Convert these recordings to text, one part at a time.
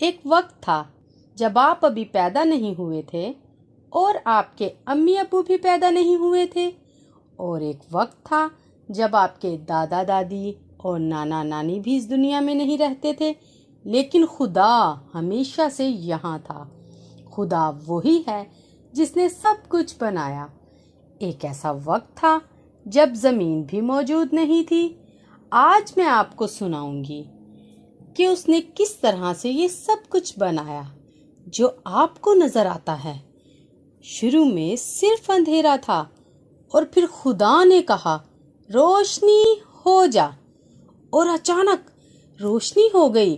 ایک وقت تھا جب آپ ابھی پیدا نہیں ہوئے تھے اور آپ کے امی ابو بھی پیدا نہیں ہوئے تھے، اور ایک وقت تھا جب آپ کے دادا دادی اور نانا نانی بھی اس دنیا میں نہیں رہتے تھے، لیکن خدا ہمیشہ سے یہاں تھا۔ خدا وہی ہے جس نے سب کچھ بنایا۔ ایک ایسا وقت تھا جب زمین بھی موجود نہیں تھی۔ آج میں آپ کو سناؤں گی کہ اس نے کس طرح سے یہ سب کچھ بنایا جو آپ کو نظر آتا ہے۔ شروع میں صرف اندھیرا تھا، اور پھر خدا نے کہا روشنی ہو جا، اور اچانک روشنی ہو گئی۔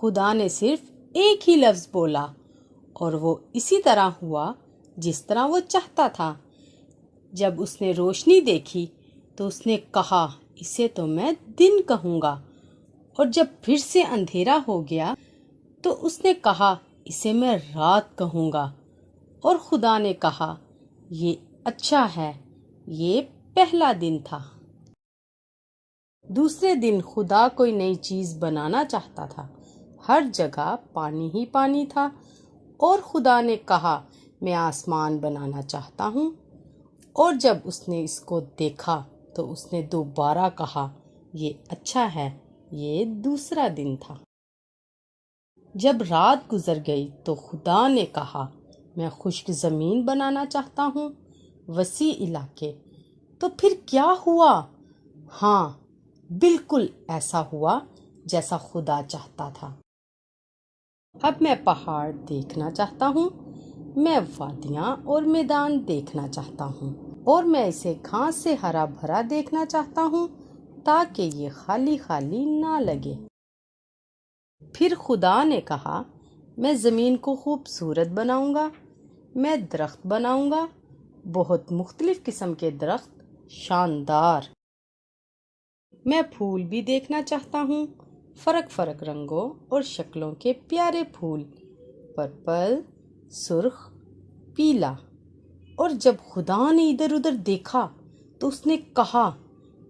خدا نے صرف ایک ہی لفظ بولا، اور وہ اسی طرح ہوا جس طرح وہ چاہتا تھا۔ جب اس نے روشنی دیکھی تو اس نے کہا اسے تو میں دن کہوں گا، اور جب پھر سے اندھیرا ہو گیا تو اس نے کہا اسے میں رات کہوں گا، اور خدا نے کہا یہ اچھا ہے۔ یہ پہلا دن تھا۔ دوسرے دن خدا کوئی نئی چیز بنانا چاہتا تھا۔ ہر جگہ پانی ہی پانی تھا، اور خدا نے کہا میں آسمان بنانا چاہتا ہوں، اور جب اس نے اس کو دیکھا تو اس نے دوبارہ کہا یہ اچھا ہے۔ یہ دوسرا دن تھا۔ جب رات گزر گئی تو خدا نے کہا میں خشک زمین بنانا چاہتا ہوں، وسیع علاقے۔ تو پھر کیا ہوا؟ ہاں، بالکل ایسا ہوا جیسا خدا چاہتا تھا۔ اب میں پہاڑ دیکھنا چاہتا ہوں، میں وادیاں اور میدان دیکھنا چاہتا ہوں، اور میں اسے گھاس سے ہرا بھرا دیکھنا چاہتا ہوں تاکہ یہ خالی خالی نہ لگے۔ پھر خدا نے کہا میں زمین کو خوبصورت بناؤں گا، میں درخت بناؤں گا، بہت مختلف قسم کے درخت، شاندار۔ میں پھول بھی دیکھنا چاہتا ہوں، فرق فرق رنگوں اور شکلوں کے پیارے پھول، پرپل، سرخ، پیلا۔ اور جب خدا نے ادھر ادھر دیکھا تو اس نے کہا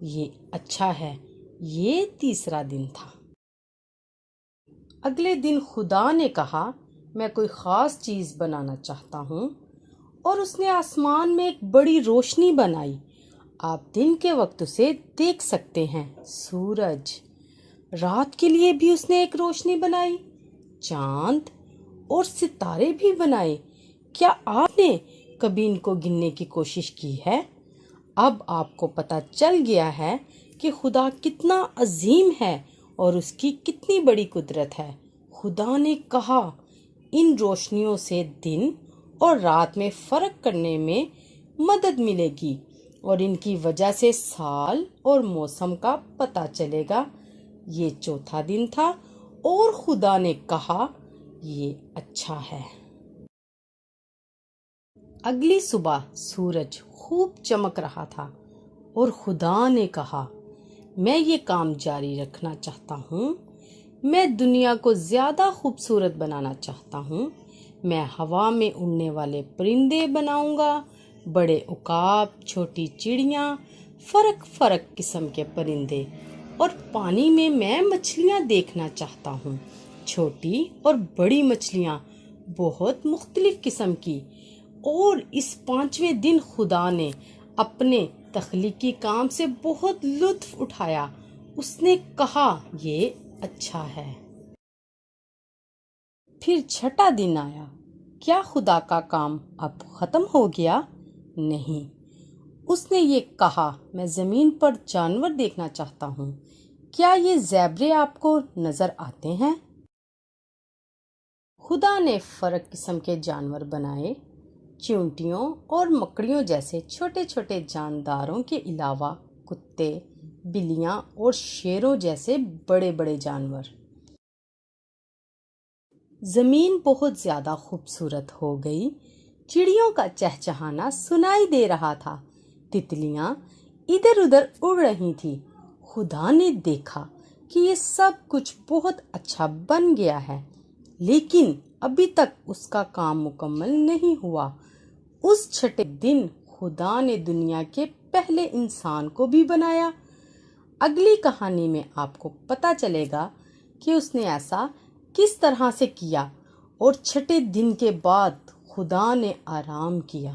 یہ اچھا ہے۔ یہ تیسرا دن تھا۔ اگلے دن خدا نے کہا میں کوئی خاص چیز بنانا چاہتا ہوں، اور اس نے آسمان میں ایک بڑی روشنی بنائی۔ آپ دن کے وقت اسے دیکھ سکتے ہیں، سورج۔ رات کے لیے بھی اس نے ایک روشنی بنائی، چاند اور ستارے بھی بنائے۔ کیا آپ نے کبھی ان کو گننے کی کوشش کی ہے؟ اب آپ کو پتہ چل گیا ہے کہ خدا کتنا عظیم ہے اور اس کی کتنی بڑی قدرت ہے۔ خدا نے کہا ان روشنیوں سے دن اور رات میں فرق کرنے میں مدد ملے گی، اور ان کی وجہ سے سال اور موسم کا پتہ چلے گا۔ یہ چوتھا دن تھا، اور خدا نے کہا یہ اچھا ہے۔ اگلی صبح سورج خوب چمک رہا تھا، اور خدا نے کہا میں یہ کام جاری رکھنا چاہتا ہوں۔ میں دنیا کو زیادہ خوبصورت بنانا چاہتا ہوں۔ میں ہوا میں اڑنے والے پرندے بناؤں گا، بڑے عقاب، چھوٹی چڑیاں، فرق فرق قسم کے پرندے، اور پانی میں مچھلیاں دیکھنا چاہتا ہوں، چھوٹی اور بڑی مچھلیاں، بہت مختلف قسم کی۔ اور اس پانچویں دن خدا نے اپنے تخلیقی کام سے بہت لطف اٹھایا۔ اس نے کہا یہ اچھا ہے۔ پھر چھٹا دن آیا۔ کیا خدا کا کام اب ختم ہو گیا؟ نہیں۔ اس نے یہ کہا میں زمین پر جانور دیکھنا چاہتا ہوں۔ کیا یہ زیبرے آپ کو نظر آتے ہیں؟ خدا نے فرق قسم کے جانور بنائے، چیونٹیوں اور مکڑیوں جیسے چھوٹے چھوٹے جانداروں کے علاوہ کتے، بلیاں اور شیروں جیسے بڑے بڑے جانور۔ زمین بہت زیادہ خوبصورت ہو گئی۔ چڑیوں کا چہچہانا سنائی دے رہا تھا، تتلیاں ادھر ادھر اڑ رہی تھیں۔ خدا نے دیکھا کہ یہ سب کچھ بہت اچھا بن گیا ہے، لیکن ابھی تک اس کا کام مکمل نہیں ہوا۔ اس چھٹے دن خدا نے دنیا کے پہلے انسان کو بھی بنایا۔ اگلی کہانی میں آپ کو پتہ چلے گا کہ اس نے ایسا کس طرح سے کیا، اور چھٹے دن کے بعد خدا نے آرام کیا۔